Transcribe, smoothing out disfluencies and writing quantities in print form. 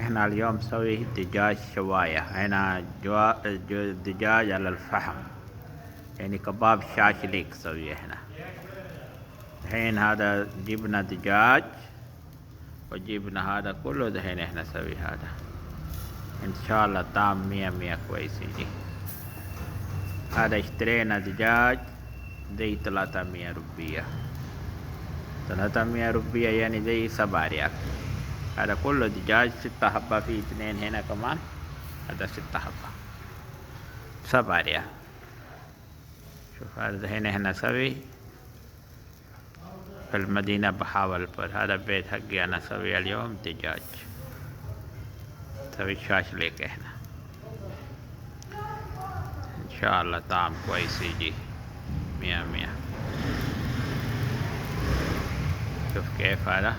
احنا اليوم نسوي دجاج شواية. هنا دجاج على الفحم، يعني كباب شاشليك نسويه هنا. الحين هذا جبنا دجاج وجبنا هذا كله، دحين احنا نسوي هذا ان شاء الله طعم 100 كويس يجي. هذا اشترينا دجاج زي 300 روبية، 300 روبية يعني زي 7 ريال. هذا كله دجاج 6 حبة، في 2 هنا كمان، هذا 6 حبة 7 ريال. شوف هذا هنا احنا نسوي في المدينة بحاول، هذا بيت حقي أنا أسوي اليوم دجاج، نسوي شاشليك احنا إن شاء الله طعم كويس يجي 100. شوف كيف هذا.